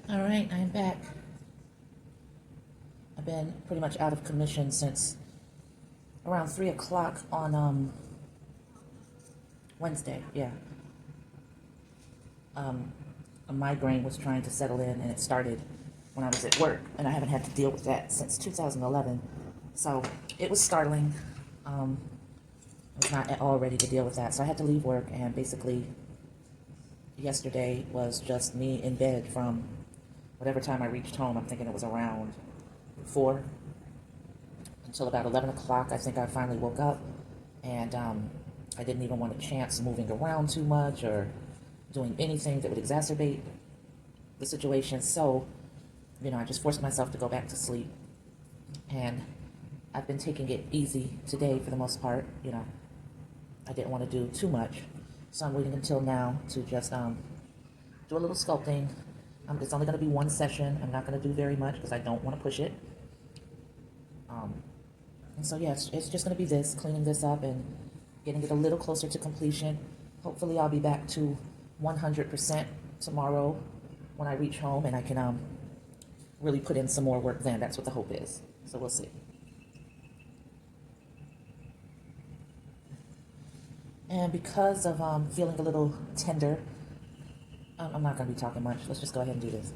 All right, I'm back. I've been pretty much out of commission since around 3 o'clock on Wednesday. Yeah. A migraine was trying to settle in, and it started when I was at work, and I haven't had to deal with that since 2011. So it was startling. I was not at all ready to deal with that, so I had to leave work, and basically yesterday was just me in bed from whatever time I reached home. I'm thinking it was around 4 until about 11 o'clock. I think I finally woke up, and I didn't even want a chance moving around too much or doing anything that would exacerbate the situation. So, I just forced myself to go back to sleep, and I've been taking it easy today for the most part. I didn't want to do too much, so I'm waiting until now to just do a little sculpting. It's only going to be one session. I'm not going to do very much because I don't want to push it. And so, yeah, it's just going to be this, cleaning this up and getting it a little closer to completion. Hopefully, I'll be back to 100% tomorrow when I reach home, and I can really put in some more work then. That's what the hope is. So we'll see. And because of feeling a little tender, I'm not going to be talking much. Let's just go ahead and do this.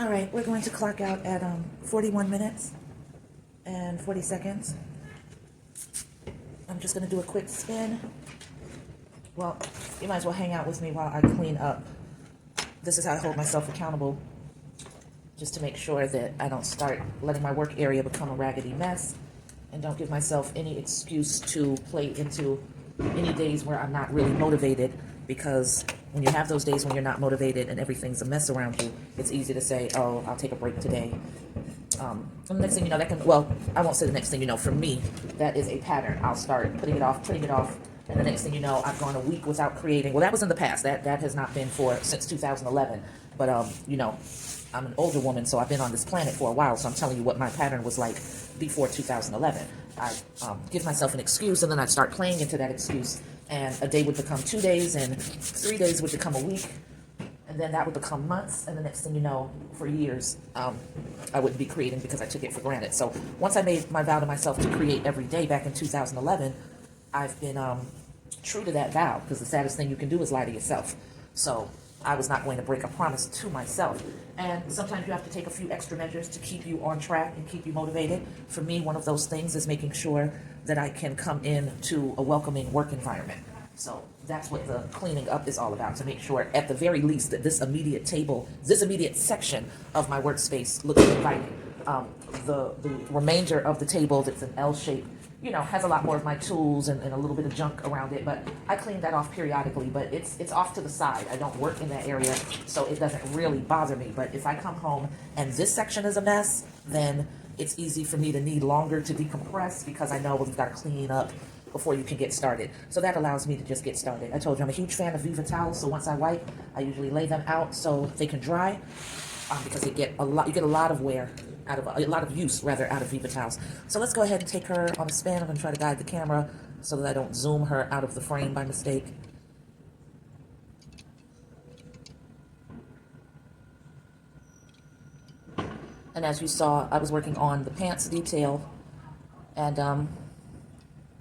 All right, we're going to clock out at 41 minutes and 40 seconds. I'm just going to do a quick spin. Well, you might as well hang out with me while I clean up. This is how I hold myself accountable, just to make sure that I don't start letting my work area become a raggedy mess, and don't give myself any excuse to play into any days where I'm not really motivated, because when you have those days when you're not motivated and everything's a mess around you, it's easy to say, oh, I'll take a break today. And the next thing you know, that can, well, I won't say the next thing you know, for me, that is a pattern. I'll start putting it off, and the next thing you know, I've gone a week without creating. Well, that was in the past. That has not been since 2011. But, you know, I'm an older woman, so I've been on this planet for a while, so I'm telling you what my pattern was like before 2011. I give myself an excuse, and then I'd start playing into that excuse, and a day would become 2 days, and 3 days would become a week, and then that would become months, and the next thing you know, for years, I wouldn't be creating because I took it for granted. So once I made my vow to myself to create every day back in 2011, I've been true to that vow, because the saddest thing you can do is lie to yourself. So I was not going to break a promise to myself. And sometimes you have to take a few extra measures to keep you on track and keep you motivated. For me, one of those things is making sure that I can come in to a welcoming work environment. So that's what the cleaning up is all about, to make sure at the very least that this immediate section of my workspace looks inviting. The remainder of the table that's an L shape, you know, has a lot more of my tools and a little bit of junk around it, but I clean that off periodically, but it's off to the side. I don't work in that area, so it doesn't really bother me. But if I come home and this section is a mess, then it's easy for me to need longer to decompress, because I know, well, you've got to clean up before you can get started. So that allows me to just get started. I told you I'm a huge fan of Viva towels, so once I wipe, I usually lay them out so they can dry, because you get a lot of wear out of a lot of use rather out of Viva towels. So let's go ahead and take her on a spin. I'm going to try to guide the camera so that I don't zoom her out of the frame by mistake. And as you saw, I was working on the pants detail, and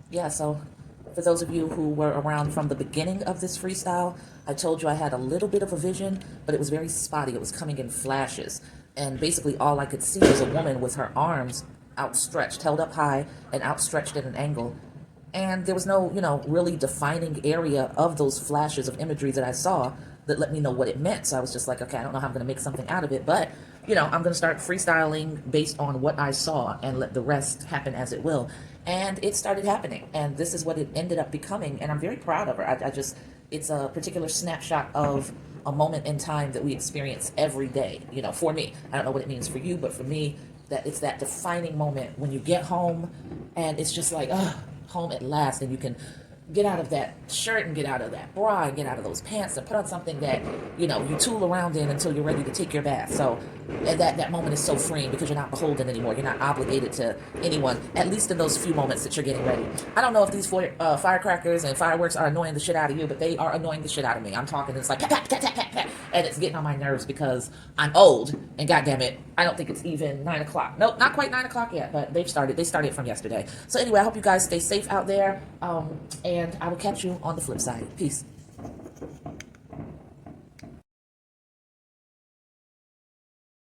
yeah, so for those of you who were around from the beginning of this freestyle, I told you I had a little bit of a vision, but it was very spotty. It was coming in flashes. And basically all I could see was a woman with her arms outstretched, held up high and outstretched at an angle. And there was no, you know, really defining area of those flashes of imagery that I saw that let me know what it meant. So I was just like, okay, I don't know how I'm going to make something out of it, but, you know, I'm going to start freestyling based on what I saw and let the rest happen as it will. And it started happening, and this is what it ended up becoming, and I'm very proud of her. It's a particular snapshot of a moment in time that we experience every day, you know, for me. I don't know what it means for you, but for me, that it's that defining moment when you get home, and it's just like, home at last, and you can get out of that shirt and get out of that bra and get out of those pants and put on something that, you know, you tool around in until you're ready to take your bath. So that moment is so freeing, because you're not beholden anymore. You're not obligated to anyone, at least in those few moments that you're getting ready. I don't know if these firecrackers and fireworks are annoying the shit out of you, but they are annoying the shit out of me. I'm talking, it's like pat, pat, pat, pat, pat, pat, and it's getting on my nerves because I'm old, and goddamn it, I don't think it's even 9 o'clock. Nope, not quite 9 o'clock yet, but they started from yesterday. So anyway, I hope you guys stay safe out there, and I will catch you on the flip side. Peace.